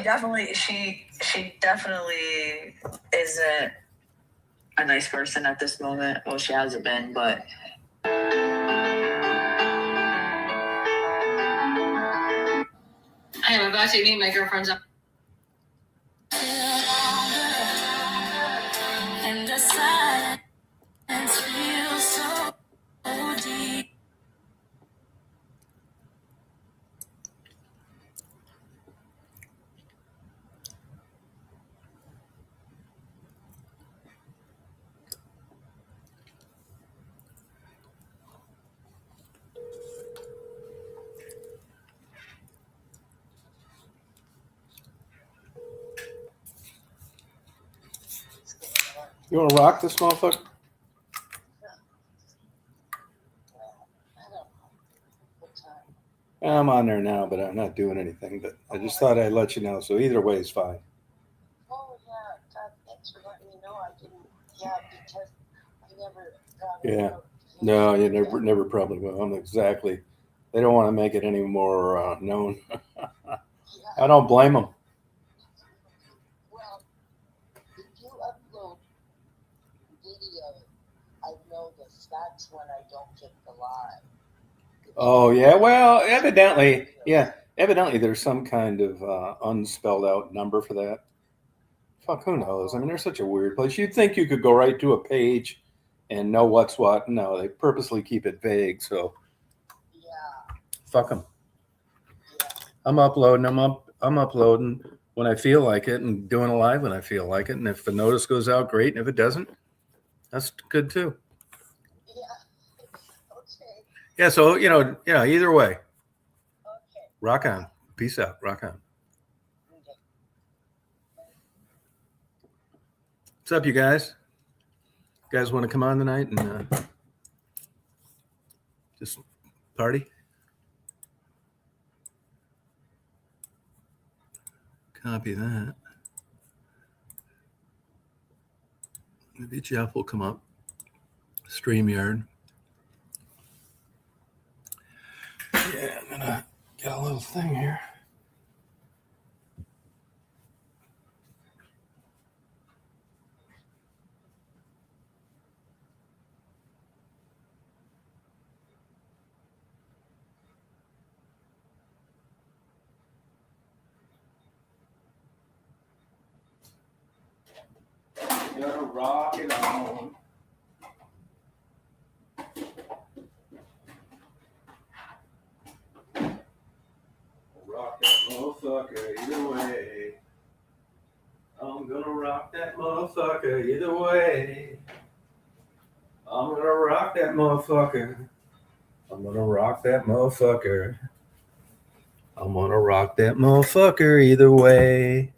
definitely isn't a nice person at this moment. Well, she hasn't been, but I am about to meet my girlfriend's. And the silence feels so deep. You want to rock this motherfucker? I'm on there now, but I'm not doing anything. But I just thought I'd let you know. So either way is fine. Oh, yeah. God, thanks for letting me know. I didn't. Yeah, because I never. Yeah. No, you never probably will. I'm exactly. They don't want to make it any more known. I don't blame them. Well, if you upload video, I notice that's when I don't get the live. Oh, yeah. Well, evidently, yeah. Evidently, there's some kind of unspelled out number for that. Fuck, who knows? I mean, they're such a weird place. You'd think you could go right to a page and know what's what. No, they purposely keep it vague. So, yeah. Fuck them. Yeah. I'm uploading. I'm uploading when I feel like it and doing a live when I feel like it. And if the notice goes out, great. And if it doesn't, that's good too. Yeah. Okay. Yeah. So either way. Okay. Rock on. Peace out. Rock on. Okay. What's up, you guys? You guys want to come on tonight and just party? Copy that. Maybe Jeff will come up. StreamYard. Yeah, I'm gonna get a little thing here. Gotta rock it on. Rock that motherfucker either way. I'm gonna rock that motherfucker either way. I'm gonna rock that motherfucker. I'm gonna rock that motherfucker. I'm gonna rock that motherfucker either way.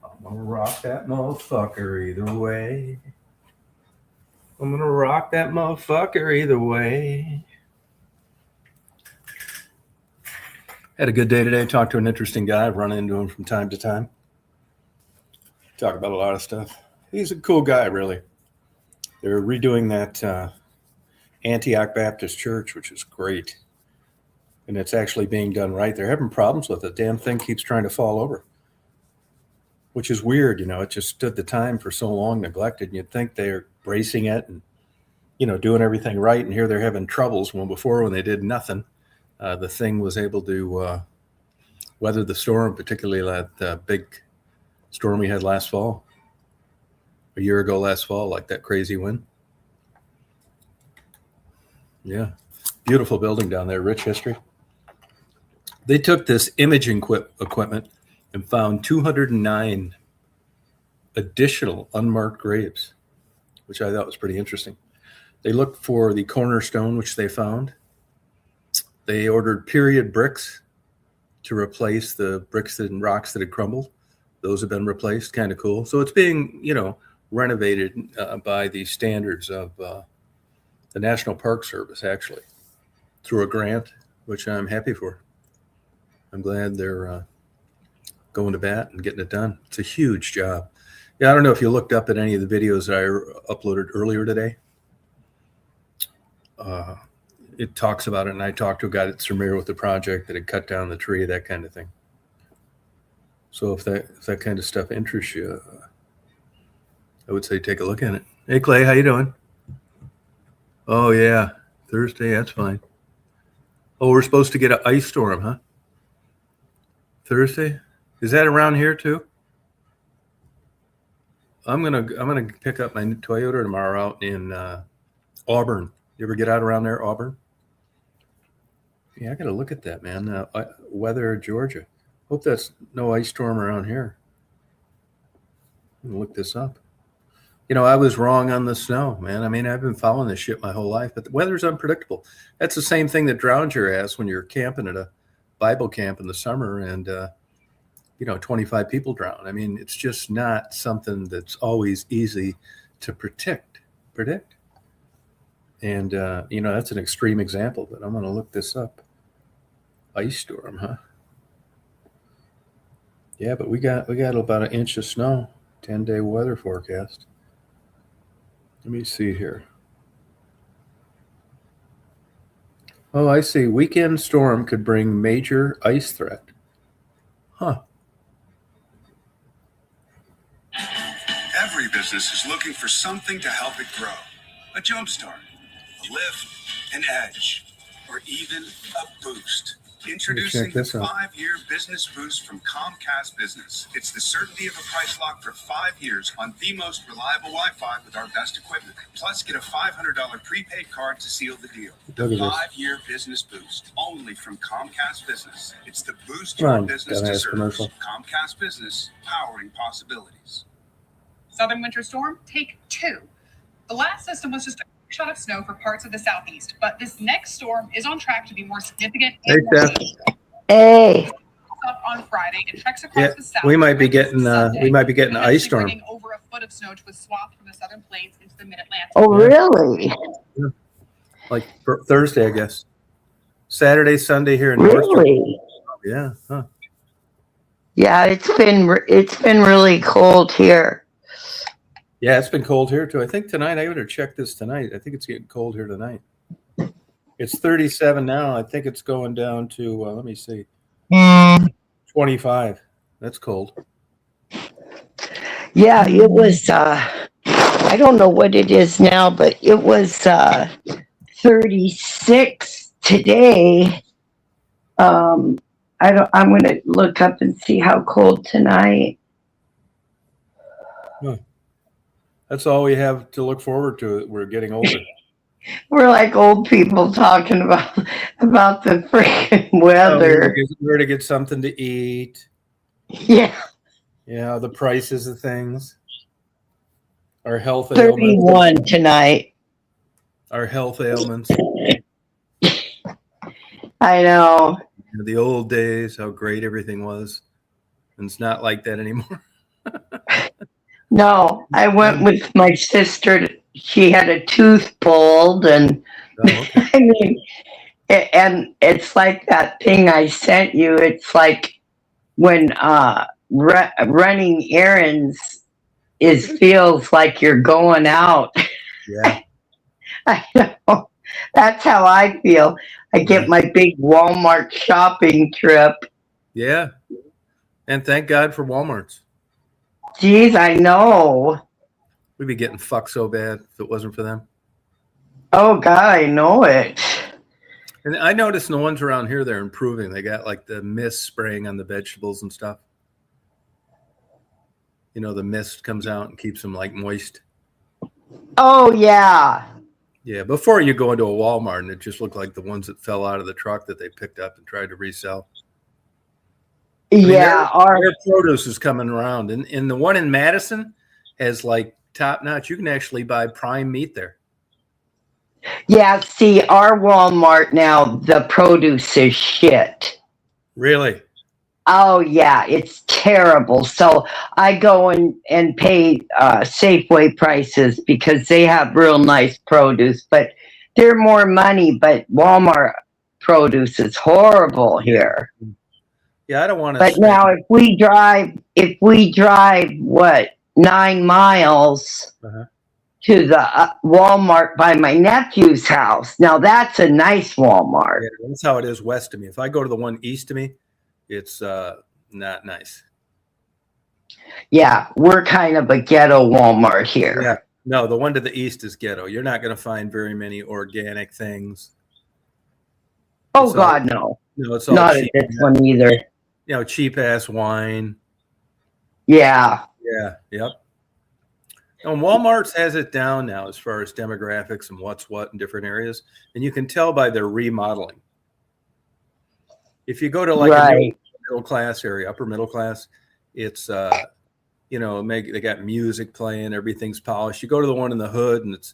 I'm gonna rock that motherfucker either way. I'm gonna rock that motherfucker either way. Had a good day today. Talked to an interesting guy. I've run into him from time to time. Talk about a lot of stuff. He's a cool guy, really. They're redoing that Antioch Baptist Church, which is great. And it's actually being done right. They're having problems with it. The damn thing keeps trying to fall over, which is weird. It just stood the time for so long, neglected. And you'd think they're bracing it and, doing everything right. And here they're having troubles when they did nothing. The thing was able to weather the storm, particularly that big storm we had a year ago last fall, like that crazy wind. Yeah. Beautiful building down there, rich history. They took this imaging equipment and found 209 additional unmarked graves, which I thought was pretty interesting. They looked for the cornerstone, which they found. They ordered period bricks to replace the bricks and rocks that had crumbled. Those have been replaced. Kind of cool. So it's being, renovated by the standards of the National Park Service, actually, through a grant, which I'm happy for. I'm glad they're going to bat and getting it done. It's a huge job. Yeah, I don't know if you looked up at any of the videos that I uploaded earlier today. it talks about it, and I talked to a guy that's familiar with the project that had cut down the tree, that kind of thing. So if that kind of stuff interests you, I would say take a look at it. Hey Clay, how you doing? Oh yeah, Thursday, that's fine. Oh, we're supposed to get an ice storm, huh? Thursday? Is that around here too? I'm gonna pick up my Toyota tomorrow out in Auburn. You ever get out around there, Auburn? Yeah, I gotta look at that, man. Weather, Georgia. Hope that's no ice storm around here. I'm gonna look this up. You know, I was wrong on the snow, man. I mean, I've been following this shit my whole life, but the weather's unpredictable. That's the same thing that drowns your ass when you're camping at a Bible camp in the summer and 25 people drown. I mean, it's just not something that's always easy to predict. And that's an extreme example, but I'm going to look this up. Ice storm, huh? Yeah, but we got about an inch of snow. 10-day weather forecast. Let me see here. Oh, I see. Weekend storm could bring major ice threat. Huh. Every business is looking for something to help it grow. A jumpstart, a lift, an edge, or even a boost. Introducing the 5-year business boost from Comcast Business. It's the certainty of a price lock for 5 years on the most reliable Wi-Fi with our best equipment. Plus, get a $500 prepaid card to seal the deal. The 5-year business boost, only from Comcast Business. It's the boost your business deserves. Comcast Business, powering possibilities. Southern winter storm, take 2. The last system was just a shot of snow for parts of the southeast, but this next storm is on track to be more significant. Hey. Up on Friday and treks across the south. We might be getting an ice storm. Bringing over a foot of snow to a swath from the southern plains into the mid-Atlantic. Oh, really? Yeah. Like Thursday, I guess. Saturday, Sunday here in Really? Yeah. Huh. Yeah, it's been really cold here. Yeah, it's been cold here too. I think tonight, I better check this tonight. I think it's getting cold here tonight. It's 37 now. I think it's going down to, let me see, 25. That's cold. Yeah, it was, I don't know what it is now, but it was 36 today. I'm going to look up and see how cold tonight. Huh. That's all we have to look forward to. We're getting older. We're like old people talking about the freaking weather. Where to get something to eat. Yeah. Yeah, the prices of things. Our health 31 ailments. tonight. Our health ailments. I know. The old days, how great everything was. And it's not like that anymore. No, I went with my sister. She had a tooth pulled, and I mean, and it's like that thing I sent you. It's like when running errands feels like you're going out. Yeah, I know. That's how I feel. I get my big Walmart shopping trip. Yeah, and thank God for Walmarts. Geez, I know. We'd be getting fucked so bad if it wasn't for them. Oh, God, I know it. And I noticed the ones around here, they're improving. They got like the mist spraying on the vegetables and stuff. You know, the mist comes out and keeps them like moist. Oh, yeah. Yeah, before you go into a Walmart and it just looked like the ones that fell out of the truck that they picked up and tried to resell. I mean, yeah, their produce is coming around, and the one in Madison has like top notch. You can actually buy prime meat there. Yeah, see, our Walmart now, the produce is shit. Really? Oh, yeah, it's terrible. So I go and pay Safeway prices because they have real nice produce, but they're more money. But Walmart produce is horrible here. Yeah, I don't want to. But now, if we drive, 9 miles to the Walmart by my nephew's house. Now that's a nice Walmart. Yeah, that's how it is west of me. If I go to the one east of me, it's not nice. Yeah, we're kind of a ghetto Walmart here. Yeah. No, the one to the east is ghetto. You're not going to find very many organic things. Oh, God, no. No, it's all not cheap. at this one either. You know, cheap ass wine. Yeah. Yeah. Yep. And Walmart's has it down now as far as demographics and what's what in different areas, and you can tell by their remodeling. If you go to like a middle class area, upper middle class, it's you know, they got music playing, everything's polished. You go to the one in the hood, and it's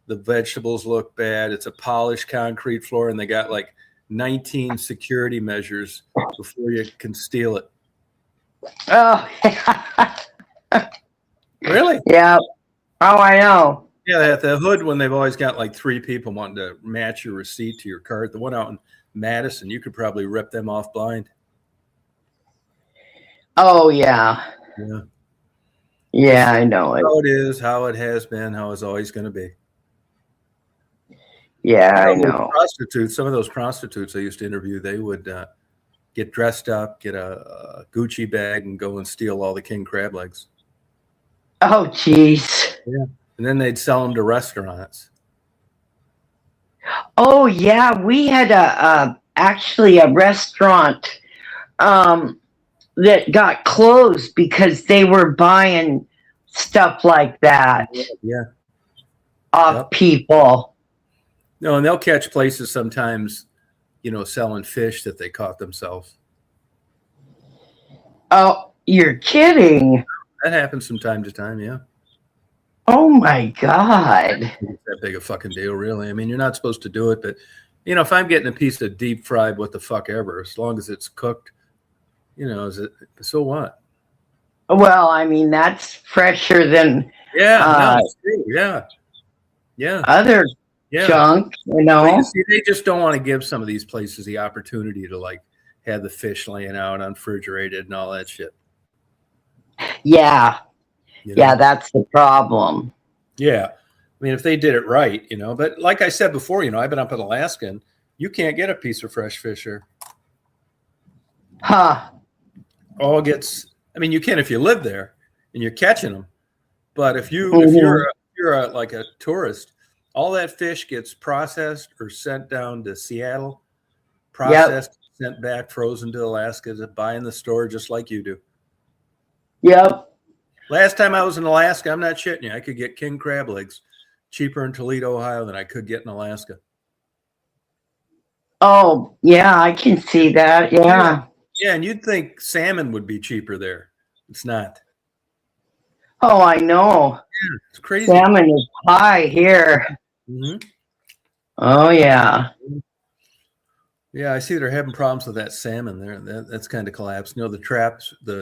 the vegetables look bad. It's a polished concrete floor, and they got like 19 security measures before you can steal it. Oh, really? Yeah. Oh, I know. Yeah, at the hood when they've always got like 3 people wanting to match your receipt to your card. The one out in Madison, you could probably rip them off blind. Oh, yeah. Yeah. Yeah, I know it. How it is, how it has been, how it's always going to be. Yeah, I know. Prostitutes, some of those prostitutes I used to interview, they would get dressed up, get a Gucci bag, and go and steal all the king crab legs. Oh, geez. Yeah. And then they'd sell them to restaurants. Oh, yeah. We had actually a restaurant that got closed because they were buying stuff like that. Yeah. Off people. No, and they'll catch places sometimes, you know, selling fish that they caught themselves. Oh, you're kidding. That happens from time to time, yeah. Oh, my God. It's that big a fucking deal, really. I mean, you're not supposed to do it, but, you know, if I'm getting a piece of deep fried what the fuck ever, as long as it's cooked, you know, so what? Well, I mean, that's fresher than other junk, you know. See, they just don't want to give some of these places the opportunity to like have the fish laying out unrefrigerated and all that shit. Yeah. You know? Yeah, that's the problem. Yeah. I mean, if they did it right, you know, but like I said before, you know, I've been up in Alaska and you can't get a piece of fresh fish here. Huh. All gets, I mean, you can if you live there and you're catching them. But if you're like a tourist, all that fish gets processed or sent down to Seattle, processed, sent back, frozen to Alaska to buy in the store just like you do. Yep. Last time I was in Alaska, I'm not shitting you, I could get king crab legs cheaper in Toledo, Ohio than I could get in Alaska. Oh, yeah, I can see that. Yeah. Yeah, and you'd think salmon would be cheaper there. It's not. Oh, I know. Yeah, it's crazy. Salmon is high here. Mm-hmm. Oh, yeah. Yeah, I see they're having problems with that salmon there. That's kind of collapsed. You know, the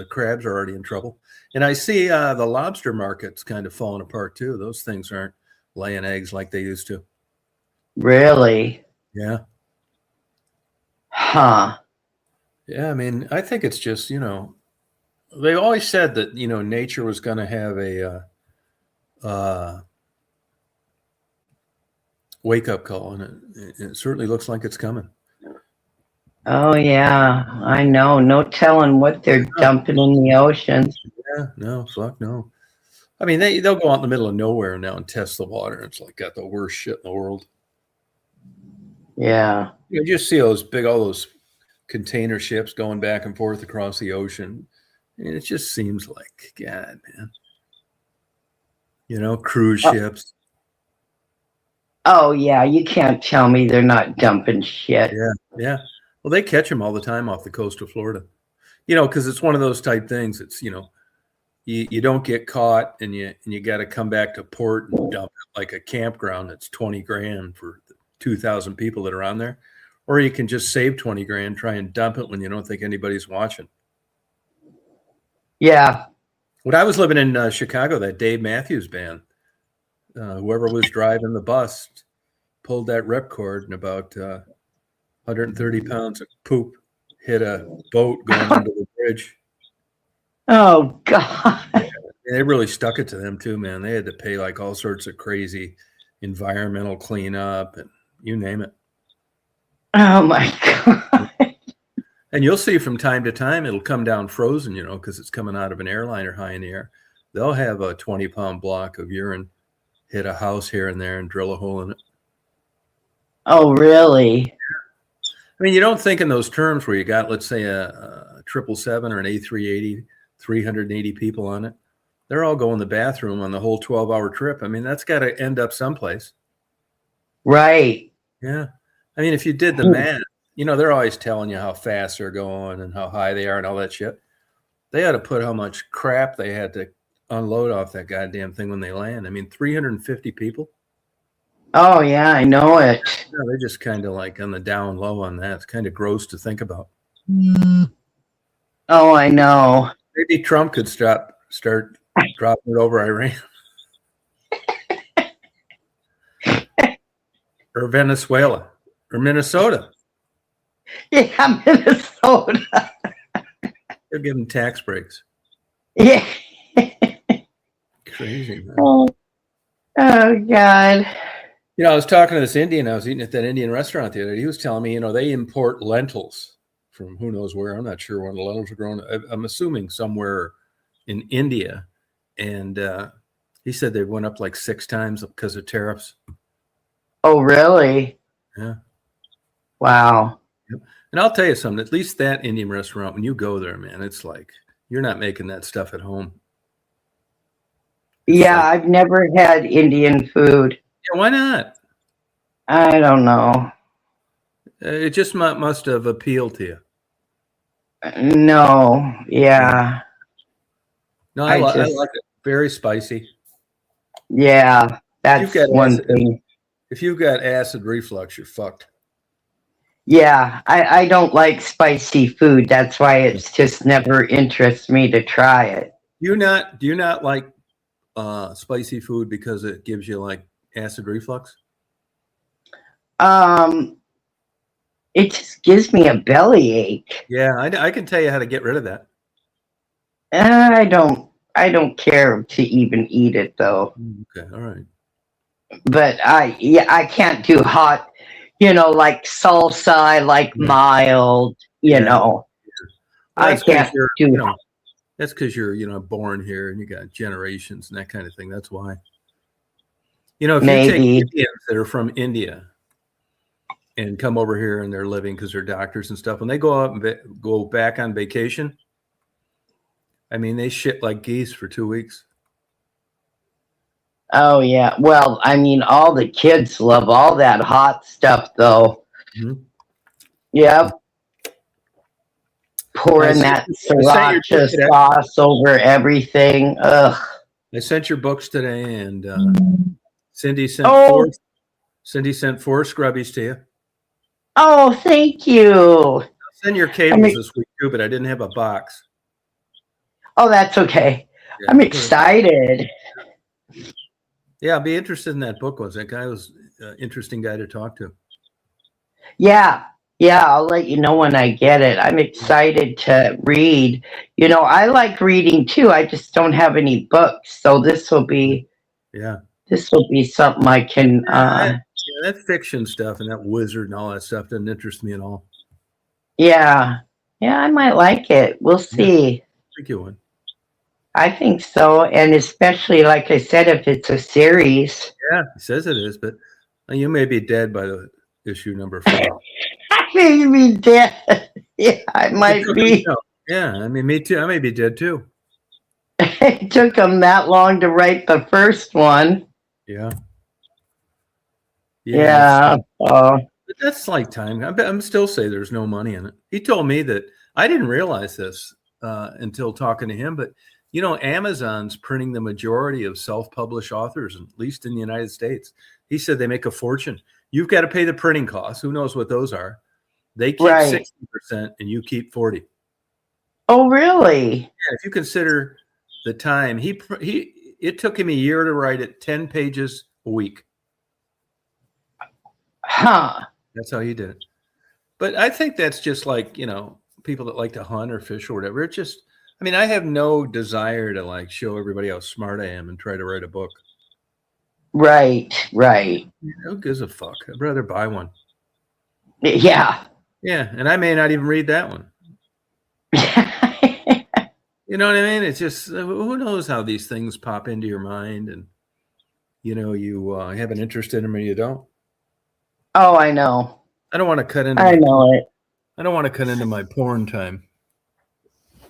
crabs are already in trouble. And I see the lobster market's kind of falling apart too. Those things aren't laying eggs like they used to. Really? Yeah. Huh. Yeah, I mean, I think it's just, you know, they always said that, you know, nature was going to have a wake-up call, and it certainly looks like it's coming. Oh, yeah, I know. No telling what they're dumping in the oceans. Yeah, no, fuck no. I mean, they'll go out in the middle of nowhere now and test the water. It's like got the worst shit in the world. Yeah. You just see all those container ships going back and forth across the ocean. And it just seems like, God, man. You know, cruise ships. Oh, yeah, you can't tell me they're not dumping shit. Yeah, yeah. Well, they catch them all the time off the coast of Florida. You know, because it's one of those type things. It's, you know, you don't get caught and you got to come back to port and dump it like a campground that's $20,000 for 2,000 people that are on there. Or you can just save $20,000, try and dump it when you don't think anybody's watching. Yeah. When I was living in Chicago, that Dave Matthews Band, whoever was driving the bus pulled that ripcord and about 130 pounds of poop hit a boat going under the bridge. Oh, God. They really stuck it to them too, man. They had to pay like all sorts of crazy environmental cleanup and you name it. Oh my God. And you'll see from time to time, it'll come down frozen, because it's coming out of an airliner high in the air. They'll have a 20-pound block of urine hit a house here and there and drill a hole in it. Oh, really? I mean, you don't think in those terms where you got, let's say, a 777 or an A380, 380 people on it. They're all going to the bathroom on the whole 12-hour trip. I mean, that's got to end up someplace. Right. Yeah. I mean, if you did the math, they're always telling you how fast they're going and how high they are and all that shit. They had to put how much crap they had to unload off that goddamn thing when they land. I mean, 350 people. Oh, yeah, I know it. They're just kind of like on the down low on that. It's kind of gross to think about. Oh, I know. Maybe Trump could start dropping it over Iran. Or Venezuela. Or Minnesota. Yeah, Minnesota. They'll give them tax breaks. Yeah. Crazy, man. Oh, God. I was talking to this Indian. I was eating at that Indian restaurant the other day. He was telling me, they import lentils from who knows where. I'm not sure where the lentils are grown. I'm assuming somewhere in India. And he said they went up like 6 times because of tariffs. Oh, really? Yeah. Wow. Yep. And I'll tell you something, at least that Indian restaurant, when you go there, man, it's like you're not making that stuff at home. It's yeah, I've never had Indian food. Yeah, why not? I don't know. It just must have appealed to you. No, yeah. No, I like it. Very spicy. Yeah, that's one thing. If you've got acid reflux, you're fucked. Yeah, I don't like spicy food. That's why it's just never interests me to try it. Do you not like spicy food because it gives you like acid reflux? It just gives me a bellyache. Yeah, I can tell you how to get rid of that. I don't care to even eat it though. Okay, all right. But I can't do hot, like salsa. I like mild, Well, I can't do. That's because you're born here and you got generations and that kind of thing. That's why. If you take Indians that are from India and come over here and they're living because they're doctors and stuff, when they go out and go back on vacation, I mean, they shit like geese for 2 weeks. Oh, yeah. Well, I mean, all the kids love all that hot stuff, though. Mm-hmm. Yep. Pouring that sriracha sauce over everything. Ugh. I sent your books today, and Cindy sent four scrubbies to you. Oh, thank you. I'll send your cables this week too, but I didn't have a box. Oh, that's okay. Yeah, I'm excited. Yeah, I'll be interested in that book. That guy was an interesting guy to talk to. Yeah, I'll let you know when I get it. I'm excited to read. I like reading too. I just don't have any books, so this will be something I can. That fiction stuff and that wizard and all that stuff doesn't interest me at all. Yeah, I might like it. We'll see. I think you would. I think so, and especially, like I said, if it's a series. Yeah, it says it is, but you may be dead by the issue number 4. I may be dead. Yeah, I might be. Yeah, I mean, me too. I may be dead too. It took them that long to write the first one. Yeah. Yeah. But that's like time. I'm still say there's no money in it. He told me that. I didn't realize this until talking to him, but Amazon's printing the majority of self-published authors, at least in the United States. He said they make a fortune. You've got to pay the printing costs. Who knows what those are? They keep 60% and you keep 40%. Oh, really? Yeah, if you consider the time, it took him a year to write it, 10 pages a week. Huh. That's how he did it. But I think that's just like, people that like to hunt or fish or whatever. It's just I mean, I have no desire to like show everybody how smart I am and try to write a book. Right, right. Who gives a fuck? I'd rather buy one. Yeah. Yeah, and I may not even read that one. You know what I mean? It's just, who knows how these things pop into your mind, and you have an interest in them or you don't. Oh, I know. I don't want to cut into. I know it. I don't want to cut into my porn time.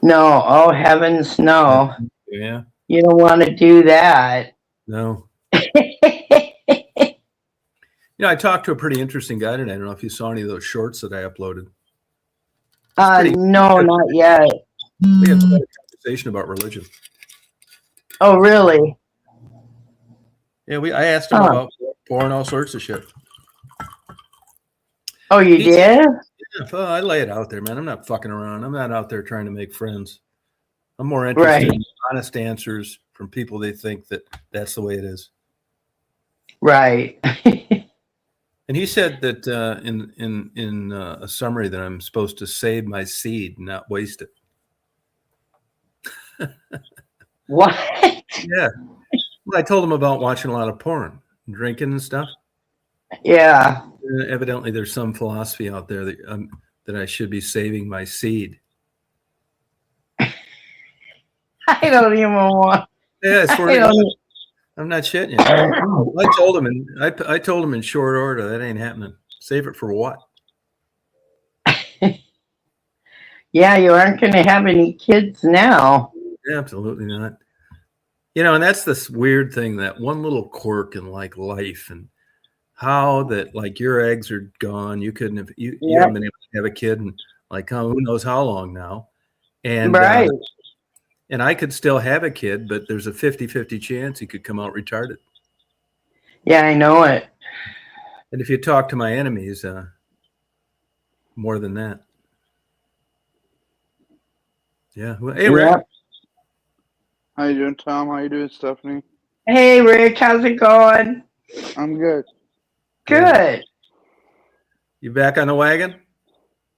No. Oh, heavens, no. Yeah. You don't want to do that. No. I talked to a pretty interesting guy today. I don't know if you saw any of those shorts that I uploaded. No, not yet. We had a conversation about religion. Oh, really? Yeah, I asked him about porn, all sorts of shit. Oh, you did? Yeah, well, I lay it out there, man. I'm not fucking around. I'm not out there trying to make friends. I'm more interested in honest answers from people they think that's the way it is. Right. And he said that in a summary that I'm supposed to save my seed, not waste it. What? Yeah. Well, I told him about watching a lot of porn, drinking and stuff. Yeah. Evidently, there's some philosophy out there that I should be saving my seed. I don't even want. Yeah, I'm not shitting you. I told him in short order that ain't happening. Save it for what? Yeah, you aren't going to have any kids now. Absolutely not. And that's this weird thing, that one little quirk in like life, and how that like your eggs are gone. You couldn't have you haven't been able to have a kid in like who knows how long now. And right. And I could still have a kid, but there's a 50-50 chance he could come out retarded. Yeah, I know it. And if you talk to my enemies, more than that. Yeah. Well, hey, Rick. How you doing, Tom? How you doing, Stephanie? Hey, Rick. How's it going? I'm good. Good. You back on the wagon?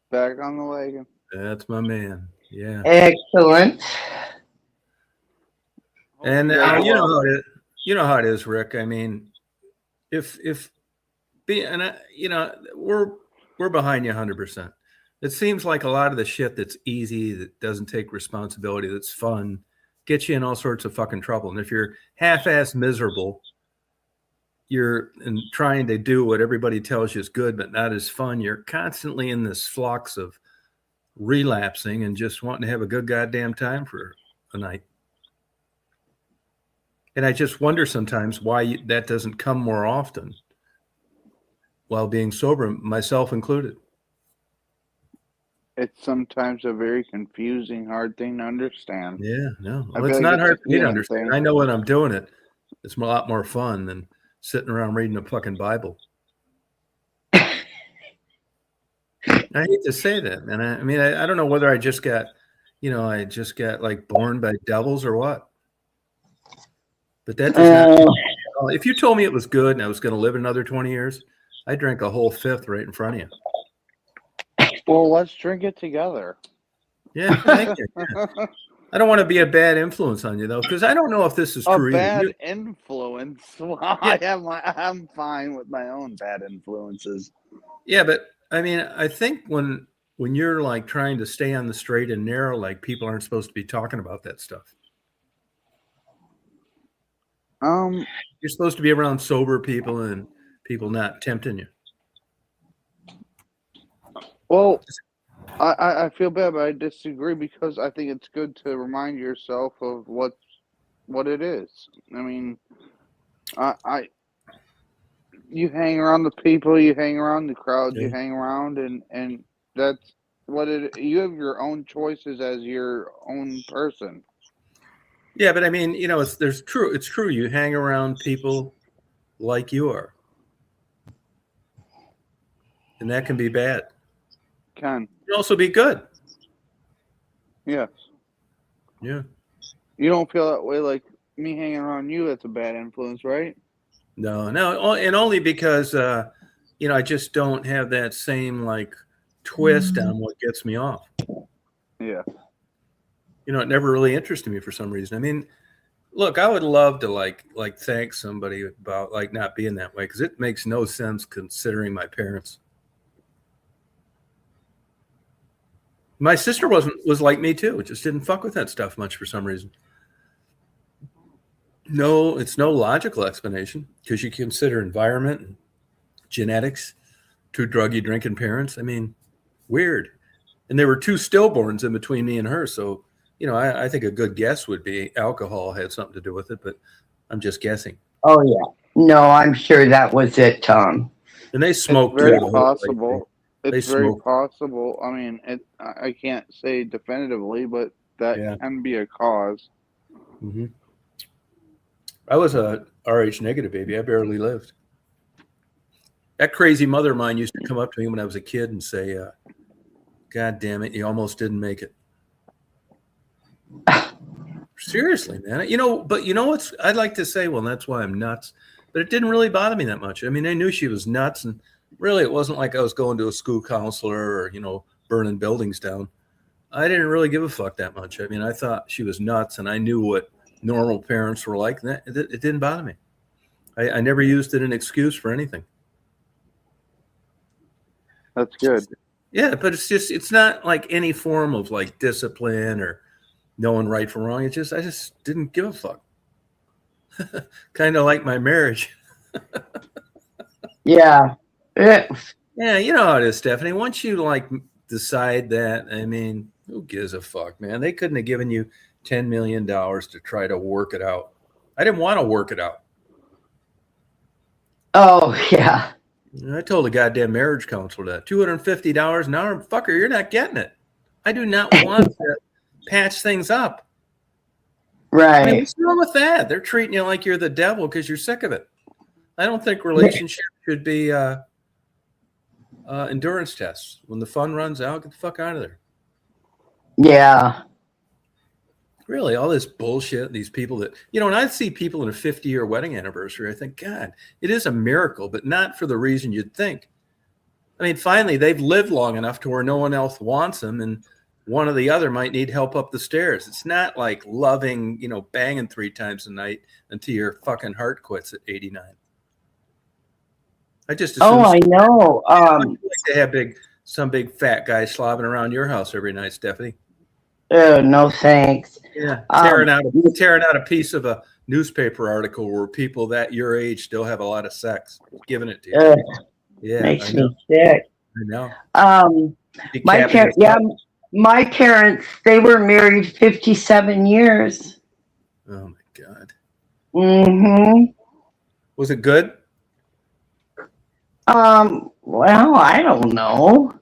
Back on the wagon. That's my man. Yeah. Excellent. And you know how it is. You know how it is, Rick. I mean, we're behind you 100%. It seems like a lot of the shit that's easy, that doesn't take responsibility, that's fun, gets you in all sorts of fucking trouble. And if you're half-ass miserable, you're trying to do what everybody tells you is good, but not as fun, you're constantly in this flux of relapsing and just wanting to have a good goddamn time for a night. And I just wonder sometimes why that doesn't come more often while being sober, myself included. It's sometimes a very confusing, hard thing to understand. Yeah, no. Well, it's not hard for me to understand. I know when I'm doing it, it's a lot more fun than sitting around reading a fucking Bible. I hate to say that, man. I mean, I don't know whether I just got like born by devils or what. But that does not. If you told me it was good and I was going to live another 20 years, I'd drink a whole fifth right in front of you. Well, let's drink it together. Yeah, thank you. Yeah. I don't want to be a bad influence on you, though, because I don't know if this is true. A bad influence? Well, yeah. I'm fine with my own bad influences. Yeah, but I mean, I think when you're like trying to stay on the straight and narrow, like people aren't supposed to be talking about that stuff. You're supposed to be around sober people and people not tempting you. Well, I feel bad, but I disagree because I think it's good to remind yourself of what it is. I mean, you hang around the people, you hang around the crowd, you hang around, and that's what you have your own choices as your own person. Yeah, but I mean, it's true. You hang around people like you are. And that can be bad. It can also be good. Yes. Yeah. You don't feel that way, like me hanging around you, that's a bad influence, right? No, and only because, I just don't have that same like twist on what gets me off. Yeah. You know, it never really interested me for some reason. I mean, look, I would love to like thank somebody about like not being that way, because it makes no sense considering my parents. My sister was like me too. Just didn't fuck with that stuff much for some reason. No, it's no logical explanation, because you consider environment and genetics, 2 druggy drinking parents. I mean, weird. And there were 2 stillborns in between me and her. So, you know, I think a good guess would be alcohol had something to do with it, but I'm just guessing. Oh, yeah. No, I'm sure that was it, Tom. And they smoked. It's very possible. It's very possible. I mean, I can't say definitively, but that can be a cause. Mm-hmm. I was a Rh negative baby. I barely lived. That crazy mother of mine used to come up to me when I was a kid and say, God damn it, you almost didn't make it. Seriously, man. You know, but you know what's, I'd like to say, well, that's why I'm nuts. But it didn't really bother me that much. I mean, I knew she was nuts, and really it wasn't like I was going to a school counselor or, you know, burning buildings down. I didn't really give a fuck that much. I mean, I thought she was nuts, and I knew what normal parents were like. And it didn't bother me. I never used it as an excuse for anything. That's good. Yeah, but it's not like any form of like discipline or knowing right from wrong. I just didn't give a fuck. Kind of like my marriage. Yeah. Yeah, you know how it is, Stephanie. Once you like decide that, I mean, who gives a fuck, man? They couldn't have given you $10 million to try to work it out. I didn't want to work it out. Oh, yeah. I told the goddamn marriage counselor that $250 an hour, fucker, you're not getting it. I do not want to patch things up. Right. I mean, what's wrong with that? They're treating you like you're the devil because you're sick of it. I don't think relationships should be endurance tests. When the fun runs out, get the fuck out of there. Yeah. Really, all this bullshit, these people that, you know, when I see people in a 50-year wedding anniversary, I think, God, it is a miracle, but not for the reason you'd think. I mean, finally, they've lived long enough to where no one else wants them, and one or the other might need help up the stairs. It's not like loving, you know, banging 3 times a night until your fucking heart quits at 89. I just assume. Oh, I know. Like to have some big fat guy slobbing around your house every night, Stephanie. No thanks. Yeah, tearing out a piece of a newspaper article where people that your age still have a lot of sex, giving it to you. Yeah, makes me sick. I know. My parents, they were married 57 years. Oh my God. Mm-hmm. Was it good? Well, I don't know.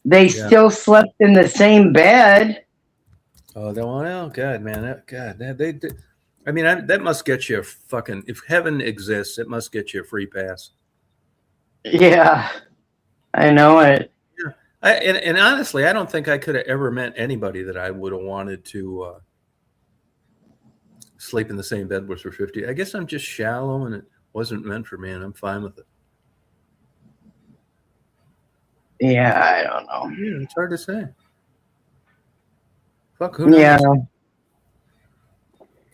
They still slept in the same bed. Oh, God, man, I mean, that must get you a fucking. If heaven exists, it must get you a free pass. Yeah, I know it. Yeah, and honestly, I don't think I could have ever met anybody that I would have wanted to sleep in the same bed with for 50. I guess I'm just shallow, and it wasn't meant for me, and I'm fine with it. Yeah, I don't know. Yeah, it's hard to say. Fuck, who knows? Yeah.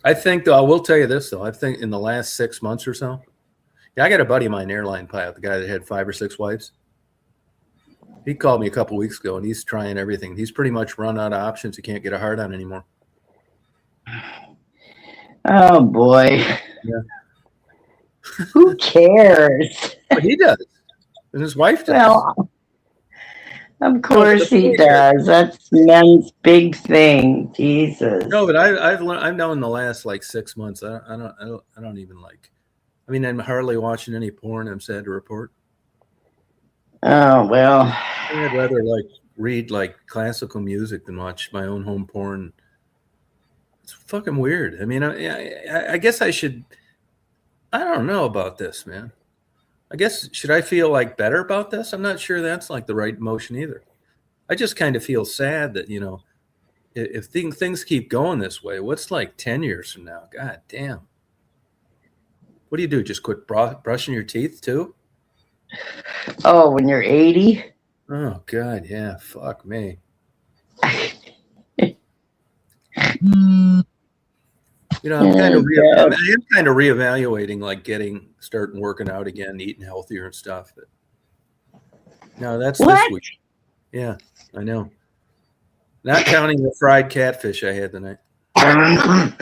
I think, though, I will tell you this, though. I think in the last 6 months or so, I got a buddy of mine, airline pilot, the guy that had 5 or 6 wives. He called me a couple weeks ago, and he's trying everything. He's pretty much run out of options. He can't get a hard on anymore. Oh, boy. Yeah. Who cares? But he does. And his wife does. Well, of course he does. That's men's big thing. Jesus. No, but I've known in the last like 6 months. I don't even like. I mean, I'm hardly watching any porn. I'm sad to report. Oh well. I'd rather like read like classical music than watch my own home porn. It's fucking weird. I mean, I guess I should. I don't know about this, man. I guess, should I feel like better about this? I'm not sure that's like the right emotion either. I just kind of feel sad that, you know, if things keep going this way, what's like 10 years from now? God damn. What do you do? Just quit brushing your teeth too? Oh, when you're 80? Oh, God, yeah. Fuck me. You know, I'm kind of reevaluating, like starting working out again, eating healthier and stuff. But no, that's this week. Yeah, I know. Not counting the fried catfish I had tonight. I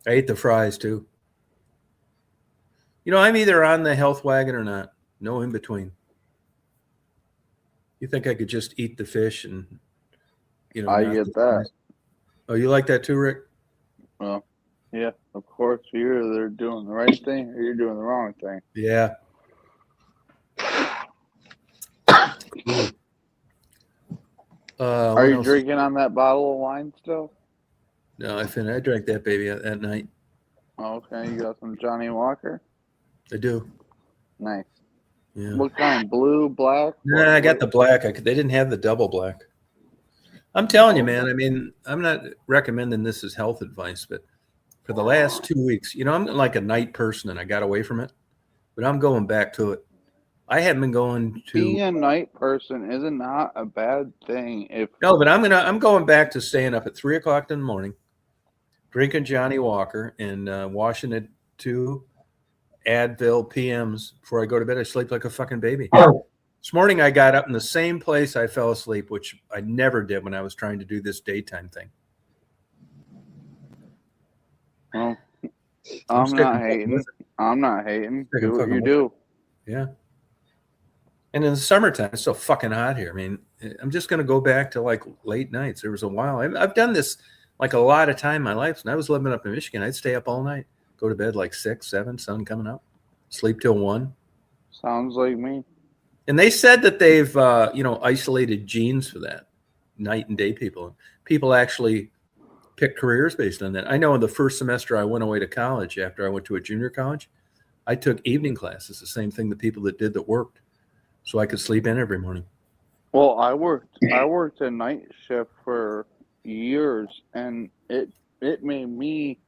ate the fries too. You know, I'm either on the health wagon or not. No in between. You think I could just eat the fish and, you know? I get that. Oh, you like that too, Rick? Well, yeah, of course. You're either doing the right thing or you're doing the wrong thing. Yeah. Are you drinking on that bottle of wine still? No, I drank that baby at night. Okay, you got some Johnny Walker? I do. Nice. Yeah. What kind? Blue, black? Nah, I got the black. They didn't have the double black. I'm telling you, man. I mean, I'm not recommending this as health advice, but for the last 2 weeks, you know, I'm like a night person and I got away from it, but I'm going back to it. I haven't been going to. Being a night person is not a bad thing. No, but I'm going back to staying up at 3 o'clock in the morning, drinking Johnny Walker and washing it 2 Advil PMs before I go to bed. I sleep like a fucking baby. This morning I got up in the same place I fell asleep, which I never did when I was trying to do this daytime thing. Well, I'm not hating. I'm not hating. Do what you do. Yeah. And in the summertime, it's so fucking hot here. I mean, I'm just going to go back to like late nights. There was a while. I've done this like a lot of time in my life. When I was living up in Michigan, I'd stay up all night, go to bed like 6, 7, sun coming up, sleep till 1. Sounds like me. And they said that they've, isolated genes for that, night and day people. People actually pick careers based on that. I know in the first semester I went away to college after I went to a junior college, I took evening classes, the same thing the people that did that worked, so I could sleep in every morning. Well, I worked a night shift for years, and it made me,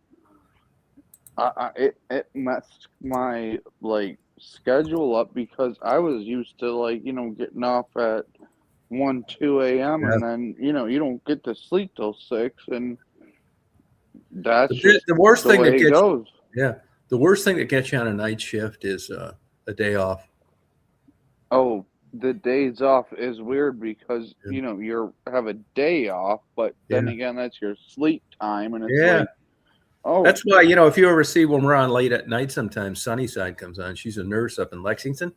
it messed my schedule up because I was used to getting off at 1, 2 a.m. and then you don't get to sleep till 6, and that's the worst thing that gets goes. Yeah, the worst thing that gets you on a night shift is a day off. Oh, the days off is weird because you have a day off, but then again that's your sleep time, and it's that's why if you ever see when we're on late at night, sometimes Sunnyside comes on. She's a nurse up in Lexington,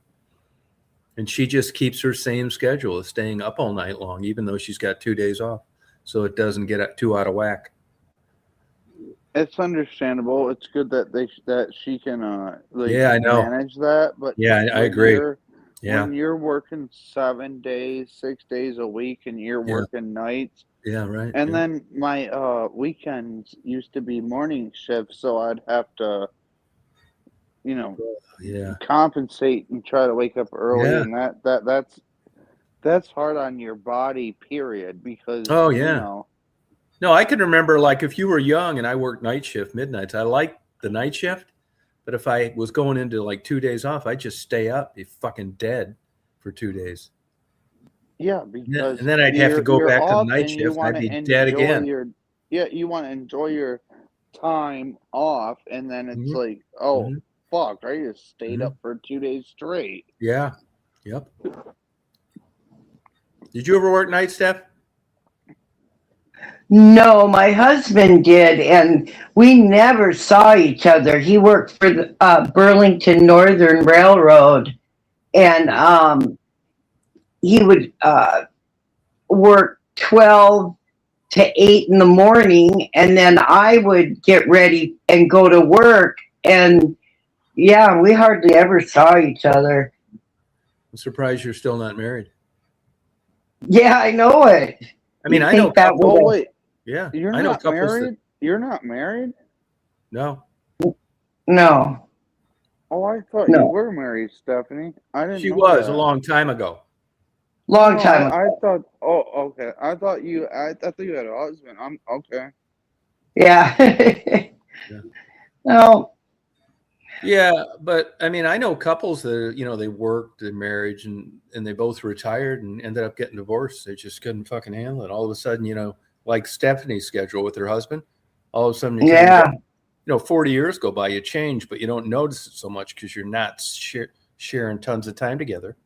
and she just keeps her same schedule of staying up all night long, even though she's got 2 days off, so it doesn't get too out of whack. It's understandable. It's good that she can I know. manage that, but I agree. When you're working 7 days, 6 days a week, and you're working nights. Yeah, right. And then my weekends used to be morning shifts, so I'd have to, compensate and try to wake up early, and that's hard on your body, period. Because no, I can remember if you were young and I worked night shift midnights, I liked the night shift. But if I was going into 2 days off, I'd just stay up, be fucking dead for 2 days. Yeah, because and then I'd have to go back to the night shift. And I'd be dead again. You want to enjoy your time off, and then it's fuck, I just stayed up for 2 days straight. Yeah. Yep. Did you ever work night, Steph? No, my husband did, and we never saw each other. He worked for the Burlington Northern Railroad, and he would work 12 to 8 in the morning, and then I would get ready and go to work, and we hardly ever saw each other. I'm surprised you're still not married. Yeah, I know it. I mean, I know that. Oh, wait. Yeah, you're not married. You're not married. No. No. Oh, I thought you were married, Stephanie. I didn't. She was a long time ago. Long time ago. I thought. Oh, okay. I thought you had a husband. I'm okay. Yeah. No. Yeah, but I mean, I know couples that they worked in marriage and they both retired and ended up getting divorced. They just couldn't fucking handle it. All of a sudden, like Stephanie's schedule with her husband, all of a sudden, 40 years go by, you change, but you don't notice it so much because you're not sharing tons of time together.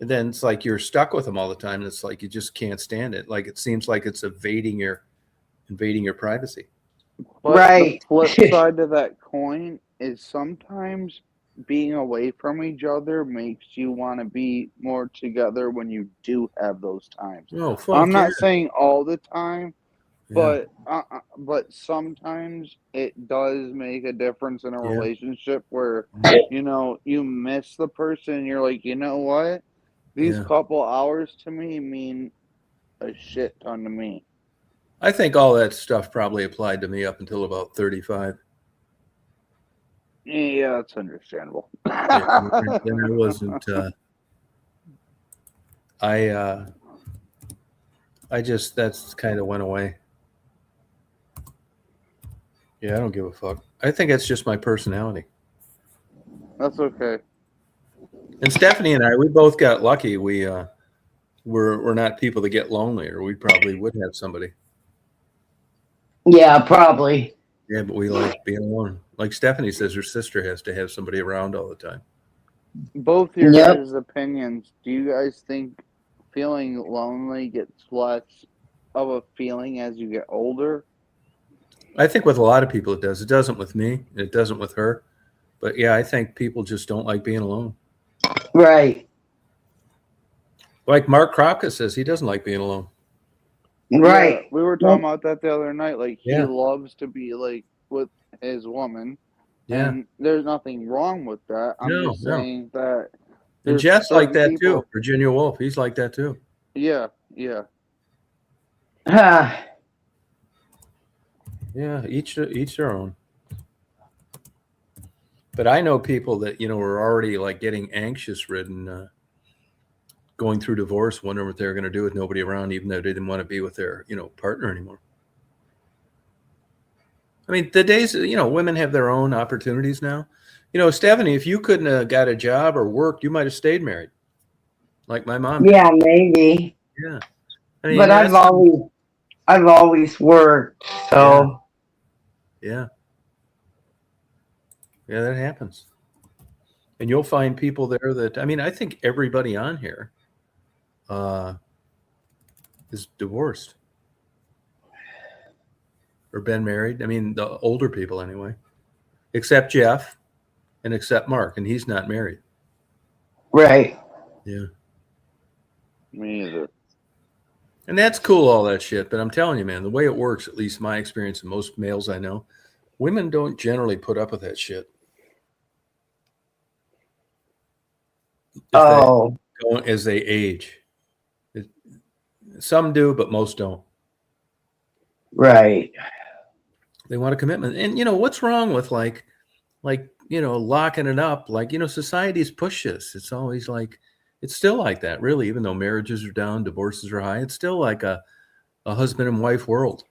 And then it's like you're stuck with them all the time. And it's like you just can't stand it. Like it seems like it's invading your privacy. But Right. the flip side to that coin is sometimes being away from each other makes you want to be more together when you do have those times. Oh, fuck I'm not yeah. saying all the time, Yeah. but sometimes it does make a difference in a Yeah. relationship where you miss the person and you're like, you know what? These Yeah. couple hours to me mean a shit ton to me. I think all that stuff probably applied to me up until about 35. Yeah, that's understandable. Yeah, then I wasn't. I just that's kind of went away. Yeah, I don't give a fuck. I think it's just my personality. That's okay. And Stephanie and I, we both got lucky. We're not people that get lonely, or we probably would have somebody. Yeah, probably. Yeah, but we like being alone. Like Stephanie says, her sister has to have somebody around all the time. Both your guys' opinions. Do you guys think feeling lonely gets less of a feeling as you get older? I think with a lot of people it does. It doesn't with me. It doesn't with her. But yeah, I think people just don't like being alone. Right. Like Mark Kropka says, he doesn't like being alone. Right. Yeah, we were talking about that the other night. Like he Yeah. loves to be like with his woman. Yeah. And there's nothing wrong with that. I'm just saying that. And Jeff's like that too. Virginia Woolf, he's like that too. Yeah, yeah. Yeah, each their own. But I know people that were already like getting anxious ridden, going through divorce, wondering what they were going to do with nobody around, even though they didn't want to be with their partner anymore. I mean, the days women have their own opportunities now. Stephanie, if you couldn't have got a job or worked, you might have stayed married, like my mom did. Yeah, maybe. Yeah, I mean, but I've always worked, so yeah, that happens. And you'll find people there that I think everybody on here is divorced or been married. I mean, the older people anyway, except Jeff and except Mark, and he's not married. Right. Yeah. Me either. And that's cool, all that shit. But I'm telling you, man, the way it works, at least my experience and most males I know, women don't generally put up with that shit. As they age. Some do, but most don't. Right. They want a commitment. And what's wrong with like locking it up? Like, society's push this. It's always like, it's still like that, really, even though marriages are down, divorces are high. It's still like a husband and wife world.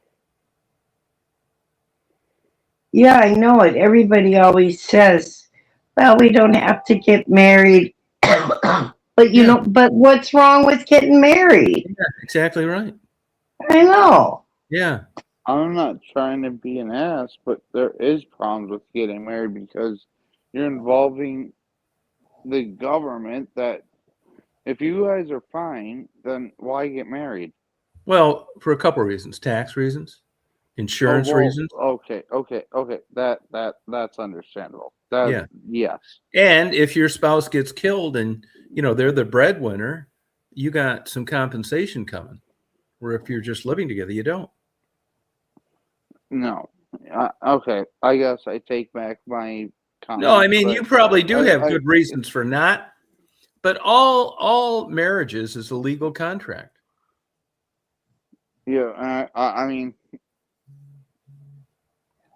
Yeah, I know it. Everybody always says, well, we don't have to get married. But but what's wrong with getting married? Yeah, exactly right. I know. Yeah. I'm not trying to be an ass, but there is problems with getting married because you're involving the government that if you guys are fine, then why get married? Well, for a couple of reasons. Tax reasons, insurance reasons. Okay. That's understandable. Yes. And if your spouse gets killed and they're the breadwinner, you got some compensation coming. Where if you're just living together, you don't. No. Okay. I guess I take back my comment. No, I mean you probably do have good reasons for not, but all marriages is a legal contract. Yeah, I mean.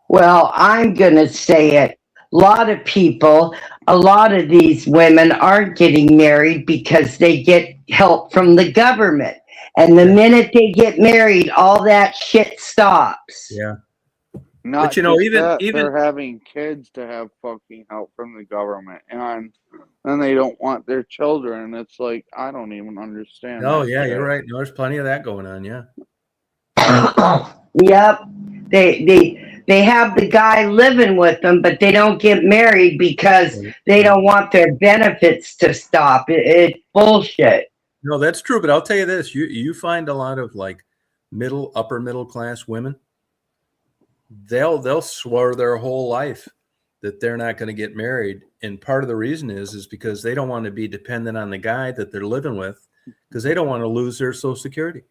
Well, I'm gonna say it. A lot of these women aren't getting married because they get help from the government. And the minute they get married, all that shit stops. Yeah. Not But you know, just even they're having kids to have fucking help from the government, and they don't want their children. It's like I don't even understand oh that yeah, shit. you're right. No, there's plenty of that going on. Yeah. Yep. They have the guy living with them, but they don't get married because they don't want their benefits to stop. It's bullshit. No, that's true. But I'll tell you this: you find a lot of like upper middle class women. They'll swear their whole life that they're not going to get married, and part of the reason is because they don't want to be dependent on the guy that they're living with, because they don't want to lose their Social Security.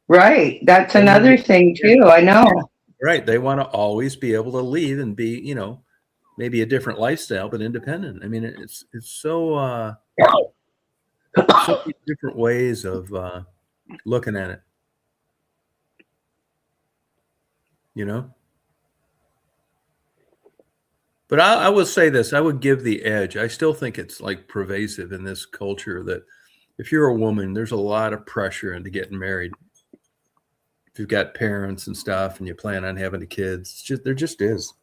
Right. That's another thing too. I know. Right. They want to always be able to leave and be, you know, maybe a different lifestyle, but independent. I mean, it's so many different ways of looking at it. You know? But I will say this, I would give the edge. I still think it's like pervasive in this culture that if you're a woman, there's a lot of pressure into getting married. If you've got parents and stuff and you plan on having kids, there just is.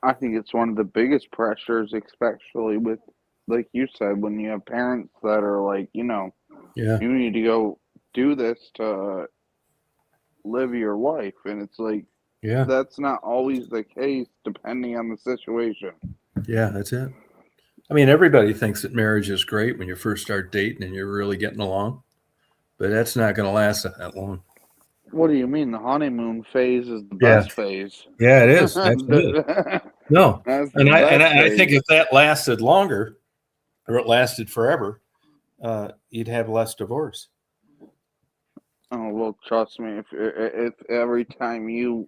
I think it's one of the biggest pressures, especially with, like you said, when you have parents that are like, you know, yeah, you need to go do this to live your life. And it's like, yeah, that's not always the case depending on the situation. Yeah, that's it. I mean, everybody thinks that marriage is great when you first start dating and you're really getting along, but that's not going to last that long. What do you mean? The honeymoon phase is the best phase. Yeah, it is. Absolutely. No, and I think if that lasted longer, or it lasted forever, you'd have less divorce. Oh well, trust me. If every time you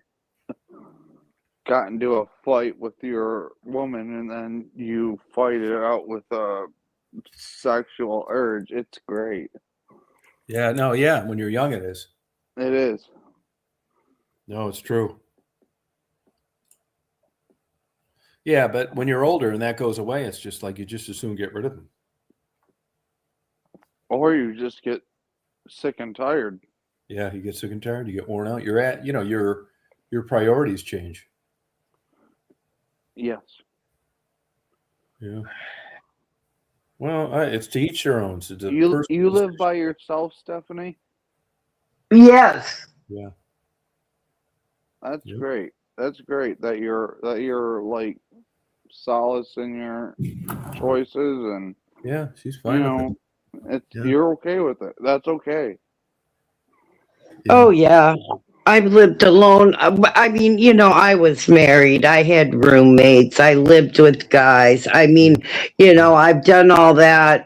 got into a fight with your woman and then you fight it out with a sexual urge, it's great. Yeah, no, yeah. When you're young, it is. It is. No, it's true. Yeah, but when you're older and that goes away, it's just like you just as soon get rid of them. Or you just get sick and tired. Yeah, you get sick and tired. You get worn out. You're at, you know, your priorities change. Yes. Yeah. Well, it's to each their own. So you live by yourself, Stephanie? Yes. Yeah. That's great. That's great that you're like solace in your choices and yeah, she's fine. You know, you're okay with it. That's okay. Yeah. Oh yeah. I've lived alone. I mean, you know, I was married. I had roommates. I lived with guys. I mean, you know, I've done all that.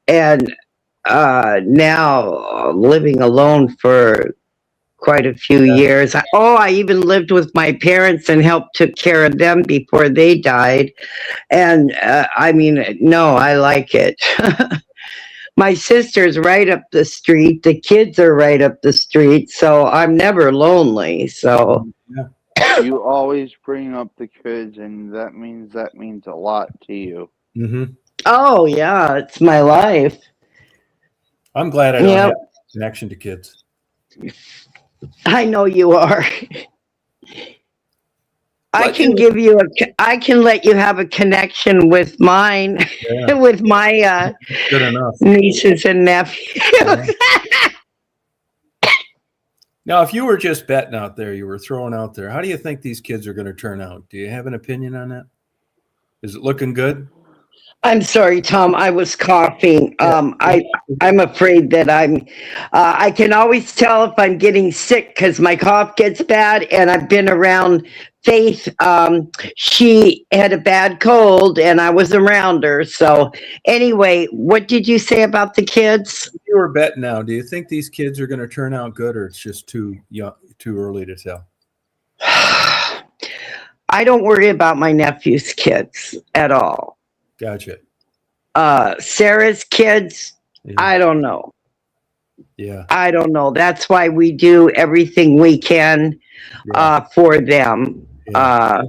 And now living alone for quite a few years. I even lived with my parents and helped took care of them before they died. And I mean, no, I like it. My sister's right up the street. The kids are right up the street. So I'm never lonely. So you always bring up the kids, and that means a lot to you. Mm-hmm. Oh yeah, it's my life. I'm glad I don't have a connection to kids. I know you are. I can let you have a connection with mine, with my good enough nieces and nephews. Now, if you were just betting out there, you were throwing out there, how do you think these kids are going to turn out? Do you have an opinion on that? Is it looking good? I'm sorry, Tom. I was coughing. I'm afraid that I can always tell if I'm getting sick because my cough gets bad, and I've been around Faith. She had a bad cold, and I was around her. So anyway, what did you say about the kids? If you were betting now, do you think these kids are going to turn out good, or it's just too early to tell? I don't worry about my nephew's kids at all. Gotcha. Sarah's kids, I don't know. Yeah. I don't know. That's why we do everything we can for them. Yeah.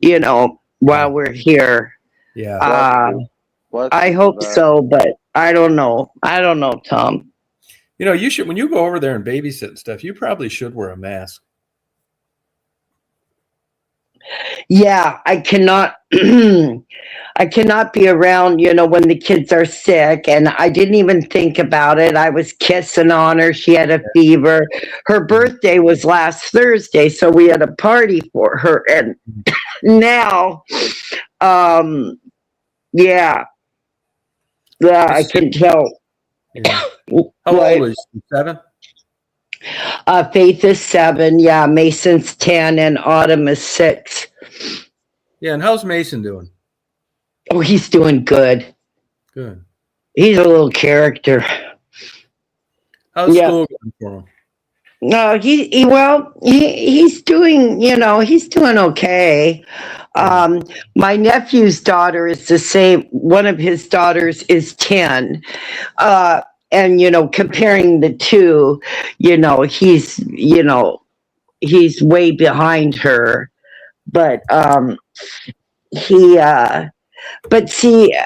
You know, while we're here. Yeah. I hope so, but I don't know. I don't know, Tom. You should, when you go over there and babysit and stuff, you probably should wear a mask. Yeah, I cannot I cannot be around, when the kids are sick, and I didn't even think about it. I was kissing on her. She had a fever. Her birthday was last Thursday, so we had a party for her, and now yeah. Yeah, I can tell. Yeah. How old is she? 7? Faith is 7. Yeah, Mason's 10, and Autumn is 6. Yeah, and how's Mason doing? Oh, he's doing good. Good. He's a little character. How's school going for him? No, he's doing, he's doing okay. My nephew's daughter is the same. One of his daughters is 10. And, comparing the two, he's way behind her. But, but see,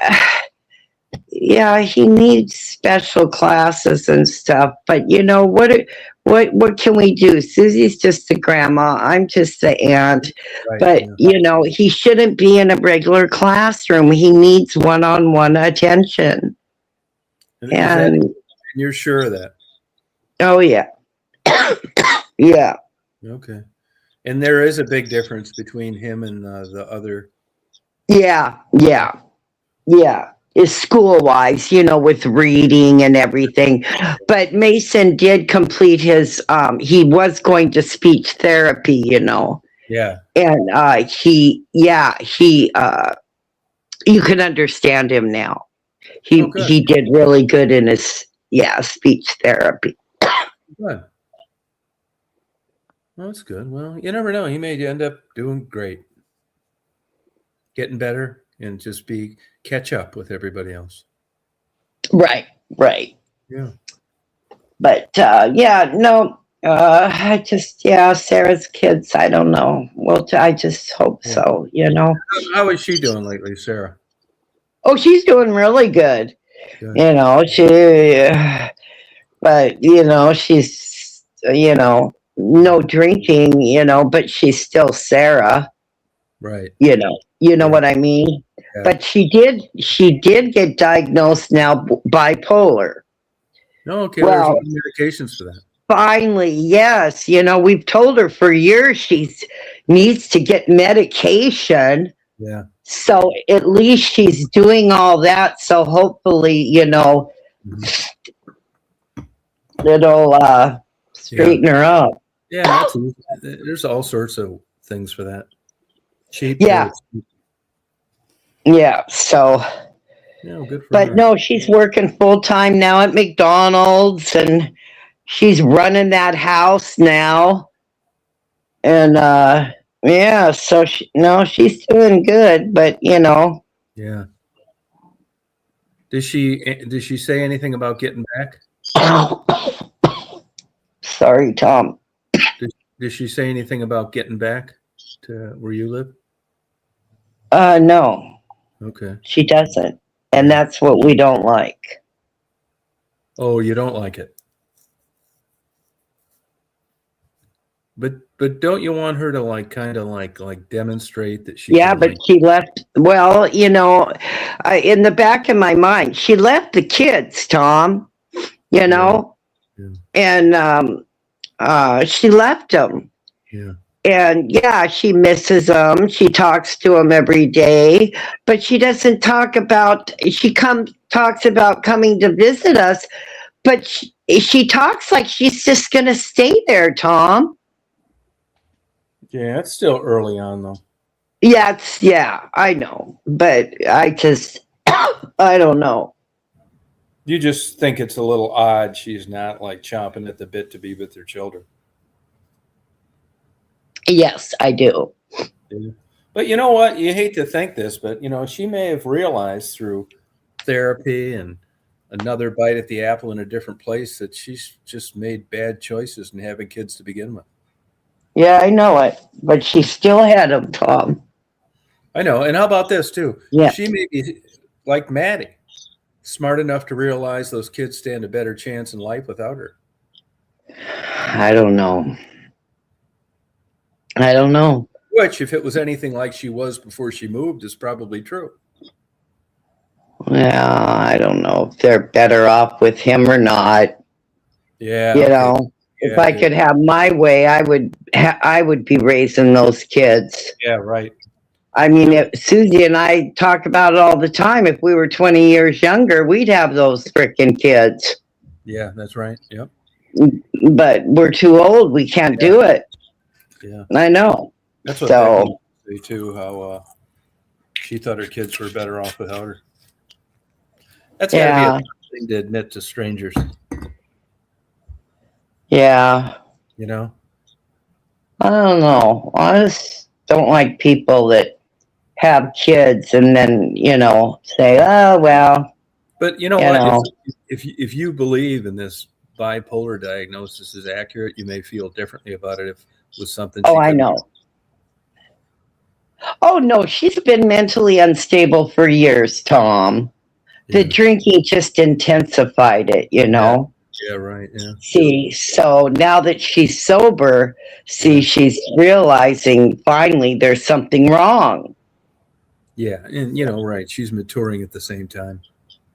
yeah, he needs special classes and stuff. But what can we do? Susie's just a grandma. I'm just the aunt. Right, but he shouldn't be in a regular classroom. He needs one-on-one attention. And you're sure of that? Oh yeah. Yeah. Okay. And there is a big difference between him and the other. Yeah. Is school-wise, with reading and everything. But Mason did complete his, he was going to speech therapy, Yeah. And you can understand him now. He did really good in his, speech therapy. Good. Well, that's good. Well, you never know. He may end up doing great. Getting better and just catch up with everybody else. Right. Yeah. But I just Sarah's kids, I don't know. Well, I just hope so, How is she doing lately, Sarah? Oh, she's doing really good. Good. She's no drinking, but she's still Sarah. Right. You know what I mean? Yeah. But she did get diagnosed now bipolar. No, okay. Well, there's medications for that. Finally, yes. We've told her for years she needs to get medication. Yeah. So at least she's doing all that. So hopefully, it'll straighten her up. Yeah, there's all sorts of things for that. Cheap. Yeah. Yeah. So. Yeah, good for but her. no, she's working full time now at McDonald's, and she's running that house now. And so she's doing good. But Yeah. Did she say anything about getting back? Sorry, Tom. Did she say anything about getting back to where you live? No. Okay. She doesn't. And that's what we don't like. Oh, you don't like it? But don't you want her to kind of demonstrate that she? Yeah, but she left. Well, in the back of my mind, she left the kids, Tom. Yeah. And she left them. Yeah. And she misses them. She talks to them every day, but she doesn't talk about. Talks about coming to visit us, but she talks like she's just going to stay there, Tom. Yeah, it's still early on though. Yeah, I know, but I don't know. You just think it's a little odd she's not chomping at the bit to be with her children. Yes, I do. But you know what? You hate to think this, but she may have realized through therapy and another bite at the apple in a different place that she's just made bad choices in having kids to begin with. Yeah, I know it, but she still had them, Tom. I know. And how about this too? Yeah. She may be like Maddie. smart enough to realize those kids stand a better chance in life without her? I don't know. I don't know. Which, if it was anything like she was before she moved, is probably true. Yeah, I don't know if they're better off with him or not. Yeah. You okay. know, if Yeah, I could have my way, I would be raising those kids. Yeah, right. I mean, if Susie and I talk about it all the time. If we were 20 years younger, we'd have those frickin' kids. Yeah, that's right. Yep. But we're too old. We can't do it. Yeah. I know. That's what So, Becky used to say too, how she thought her kids were better off without her. That's got to be a tough thing to admit to strangers. yeah. You know? I don't know. I just don't like people that have kids and then, say, oh, well. But you know what? If you believe in this bipolar diagnosis is accurate, you may feel differently about it if it was something. Oh, I know. Oh, no, she's been mentally unstable for years, Tom. The drinking just intensified it, Yeah, right. Yeah. See, so now that she's sober, she's realizing finally there's something wrong. Yeah, and right. She's maturing at the same time.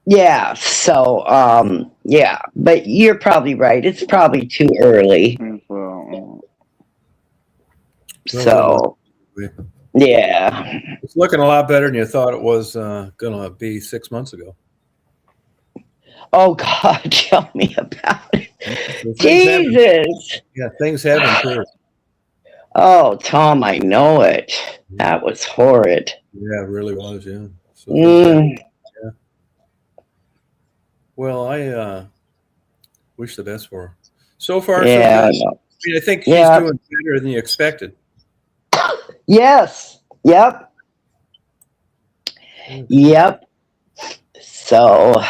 Yeah, so, yeah, but you're probably right. It's probably too early. So, yeah. It's looking a lot better than you thought it was going to be 6 months ago. Oh, God, tell me about it. Jesus. Things have improved. Oh, Tom, I know it. That was horrid. Yeah, it really was, yeah. So, yeah. Well, I wish the best for her. So far, so good. I mean, I think she's doing better than you expected. Yes. Yep. Yep. So.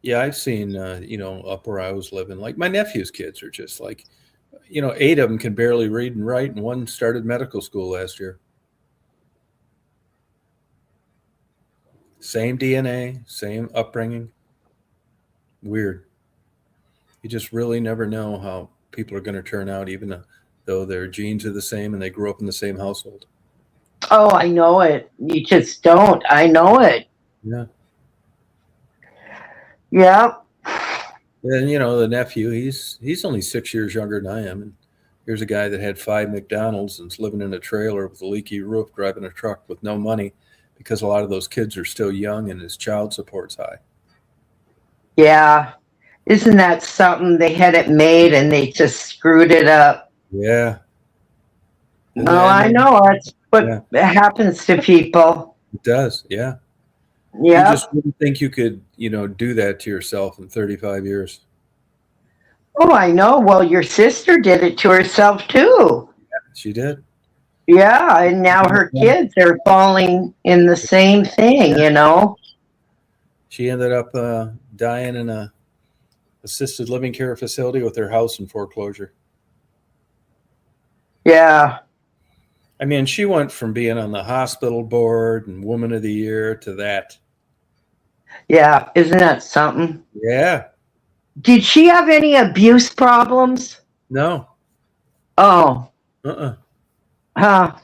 Yeah, I've seen, up where I was living, like my nephew's kids are just like, 8 of them can barely read and write, and one started medical school last year. Same DNA, same upbringing. Weird. You just really never know how people are going to turn out, even though their genes are the same and they grew up in the same household. Oh, I know it. You just don't. I know it. Yeah. Yeah. And the nephew, he's only 6 years younger than I am. And here's a guy that had 5 McDonald's and's living in a trailer with a leaky roof, driving a truck with no money because a lot of those kids are still young and his child support's high. Yeah. Isn't that something? They had it made and they just screwed it up. Yeah. I know. That's what happens to people. It does. Yeah. Yeah. You just wouldn't think you could, do that to yourself in 35 years. Oh, I know. Well, your sister did it to herself too. Yeah, she did. Yeah, and now her kids are falling in the same thing, She ended up dying in a assisted living care facility with her house in foreclosure. Yeah. I mean, she went from being on the hospital board and Woman of the Year to that. Yeah, isn't that something? Yeah. Did she have any abuse problems? No. Oh. Huh.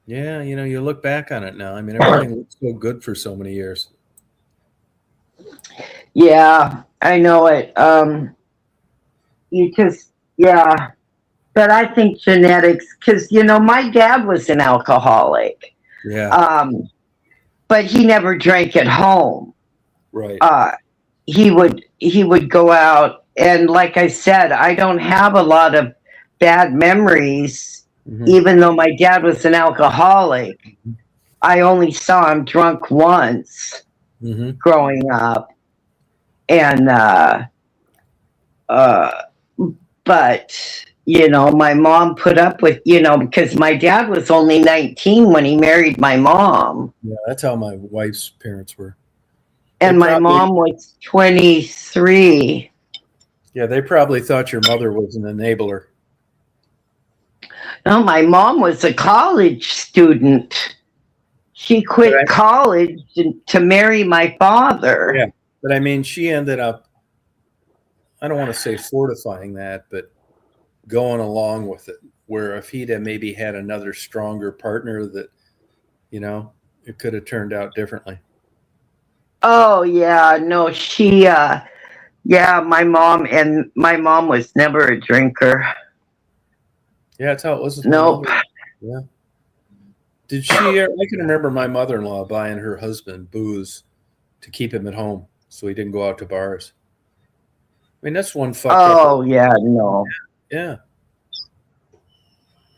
Yeah, you look back on it now. I mean, everything looks so good for so many years. Yeah, I know it. But I think genetics, because, my dad was an alcoholic. Yeah. But he never drank at home. Right. He would go out, and like I said, I don't have a lot of bad memories, even though my dad was an alcoholic. I only saw him drunk once growing up. And, but, my mom put up with, because my dad was only 19 when he married my mom. Yeah, that's how my wife's parents were. And my mom was 23. Yeah, they probably thought your mother was an enabler. No, my mom was a college student. She quit college to marry my father. Yeah, but I mean, she ended up, I don't want to say fortifying that, but going along with it, where if he'd have maybe had another stronger partner that, you know, it could have turned out differently. Oh yeah, no, yeah, my mom was never a drinker. Yeah, that's how it was with Nope. my mother. Yeah. Did she? I can remember my mother-in-law buying her husband booze to keep him at home so he didn't go out to bars. I mean, that's one fucked up. Oh yeah, no. Yeah.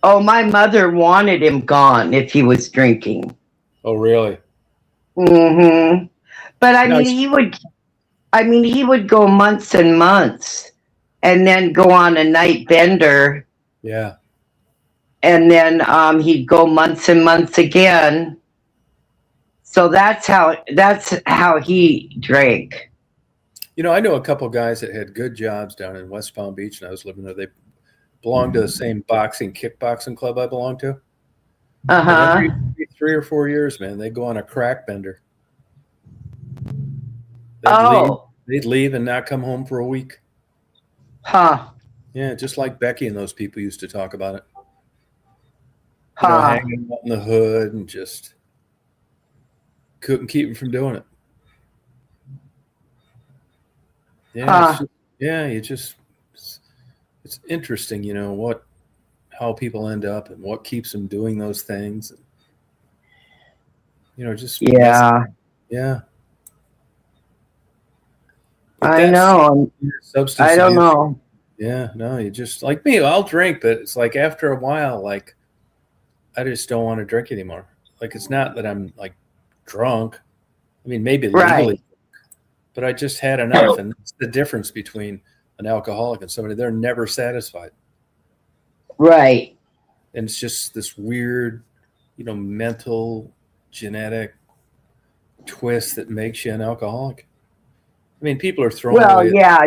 Oh, my mother wanted him gone if he was drinking. Oh, really? Mm-hmm. But I No, mean, he would go months and months, and then go on a night bender, yeah. and then he'd go months and months again. So that's how he drank. You know, I know a couple guys that had good jobs down in West Palm Beach, and I was living there. They belonged to the same kickboxing club I belonged to. Uh-huh. 3 or 4 years, man, they'd go on a crack bender. They'd leave and not come home for a week. Huh. Yeah, just like Becky and those people used to talk about it. Huh. You know, hanging out in the hood and just couldn't keep them from doing it. Yeah, it's interesting, you know, how people end up and what keeps them doing those things. You know, just yeah. But I know. Substance I don't abuse. know. Yeah, no, you just like me. I'll drink, but it's like after a while, like I just don't want to drink anymore. Like it's not that I'm like drunk. I mean, maybe legally, but I just had enough, and it's the difference between an alcoholic and somebody. They're never satisfied. Right. And it's just this weird, you know, mental, genetic twist that makes you an alcoholic. I mean, people are throwing away. Well, yeah,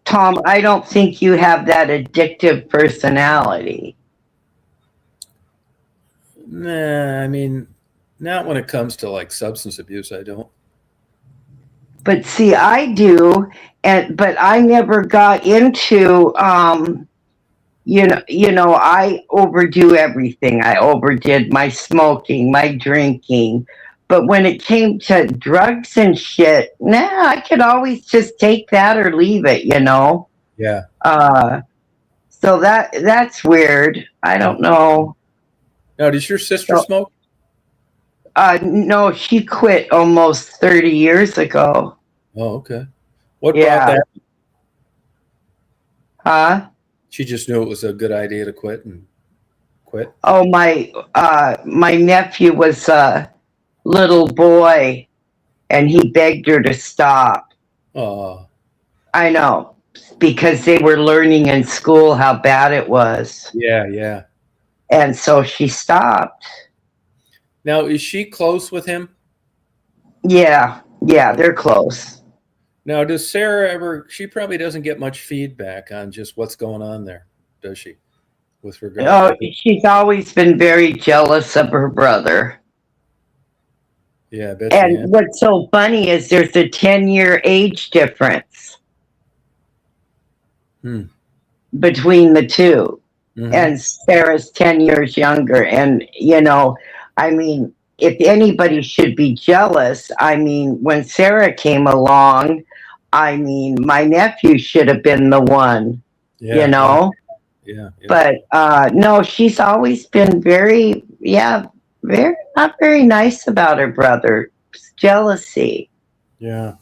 Tom, I don't think you have that addictive personality. Nah, I mean, not when it comes to like substance abuse, I don't. But see, I do, but I never got into I overdo everything. I overdid my smoking, my drinking. But when it came to drugs and shit, I could always just take that or leave it, you know? Yeah. So that's weird. I don't know. Now, does your sister smoke? No, she quit almost 30 years ago. Oh, okay. What brought that? Huh? She just knew it was a good idea to quit and quit. Oh, my nephew was a little boy, and he begged her to stop. Oh. I know, because they were learning in school how bad it was. Yeah. And so she stopped. Now, is she close with him? Yeah, they're close. Now, does Sarah she probably doesn't get much feedback on just what's going on there, does she? With regard to she's always been very jealous of her brother. Yeah, I bet. And what's so funny is there's a 10-year age difference between the two. Mm-hmm. And Sarah's 10 years younger. And, you know, I mean, if anybody should be jealous, I mean, when Sarah came along, I mean, my nephew should have been the one, you know? Yeah. But no, she's always been very not very nice about her brother. It's jealousy. Yeah.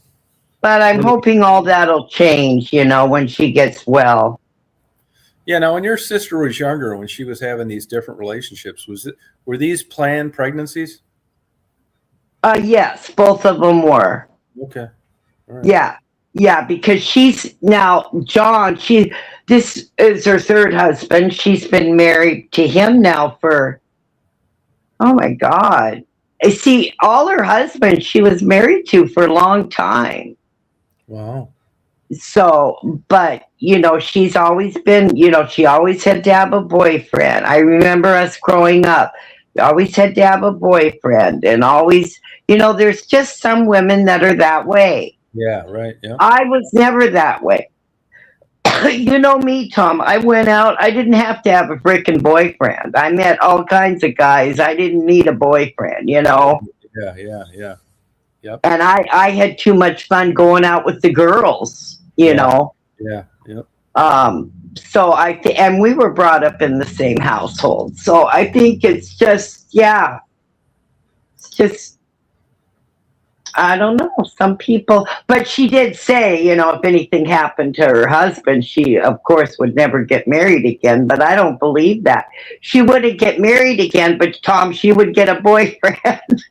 But I'm hoping all that'll change, you know, when she gets well. Yeah. Now, when your sister was younger, when she was having these different relationships, were these planned pregnancies? Yes, both of them were. Okay. All right. Yeah, because she's now John. This is her third husband. She's been married to him now for, oh my God. See, all her husbands she was married to for a long time. Wow. So, but, you know, she's always been, you know, she always had to have a boyfriend. I remember us growing up. always had to have a boyfriend, and always, there's just some women that are that way. Yeah, right. Yeah. I was never that way. You know me, Tom. I went out. I didn't have to have a freaking boyfriend. I met all kinds of guys. I didn't need a boyfriend, Yeah. Yep. And I had too much fun going out with the girls, know. Yeah. Yep. So and we were brought up in the same household. So I think it's just, it's just, I don't know, some people, but she did say, if anything happened to her husband, she, of course, would never get married again. But I don't believe that. She wouldn't get married again, but Tom, she would get a boyfriend.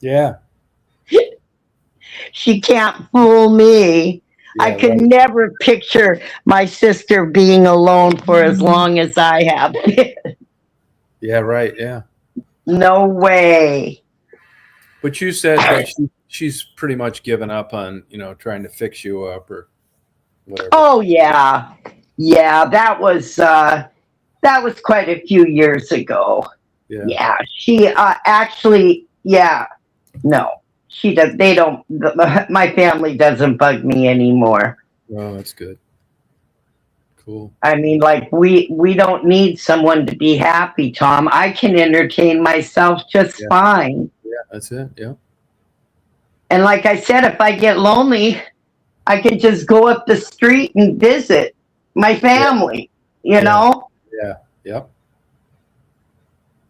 Yeah. She can't fool me. Yeah, I could right. never picture my sister being alone for as long as I have been. Yeah, right. Yeah. No way. But you said that she's pretty much given up on, trying to fix you up or whatever. Oh yeah. Yeah, that was quite a few years ago. Yeah. Yeah, she actually, no. She does. They don't. My family doesn't bug me anymore. Oh, that's good. Cool. I mean, like we don't need someone to be happy, Tom. I can entertain myself just fine. Yeah, that's it. Yeah. And like I said, if I get lonely, I can just go up the street and visit my family. You know. Yeah. Yep.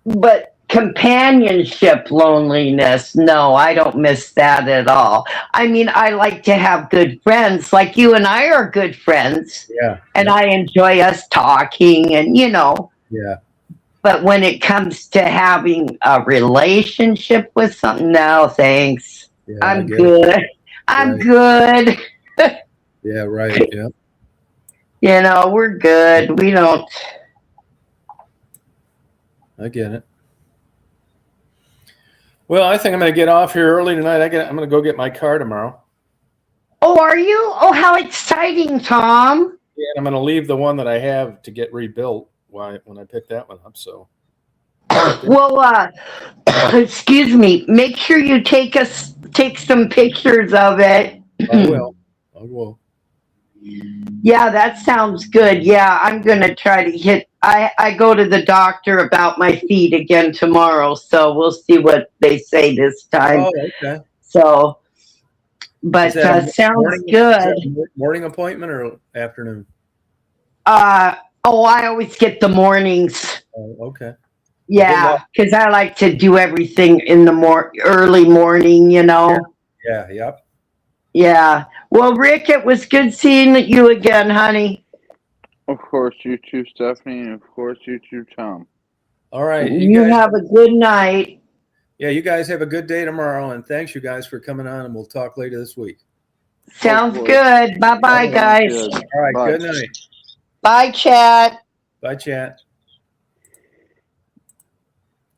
But companionship loneliness, no, I don't miss that at all. I mean, I like to have good friends, like you and I are good friends. Yeah. And I enjoy us talking and Yeah. But when it comes to having a relationship with something, no thanks. Yeah, I'm good. I'm good. Yeah, right. Yeah. We're good. We don't. I get it. Well, I think I'm going to get off here early tonight. I'm going to go get my car tomorrow. Oh, are you? Oh, how exciting, Tom. Yeah, I'm going to leave the one that I have to get rebuilt when I pick that one up. So. Well, excuse me. Make sure you take some pictures of it. I will. Yeah, that sounds good. Yeah, I'm going to try to hit. I go to the doctor about my feet again tomorrow, so we'll see what they say this time. Oh, okay. So, but sounds good. Morning appointment or afternoon? I always get the mornings. Oh, okay. Yeah, because I like to do everything in the early morning, Yeah. Yep. Yeah. Well, Rick, it was good seeing you again, honey. Of course, you too, Stephanie, and of course, you too, Tom. All right. You guys have a good night. Yeah, you guys have a good day tomorrow, and thanks you guys for coming on, and we'll talk later this week. Sounds good. Bye-bye, guys. All right. Bye. Good night. Bye, chat. Bye, chat.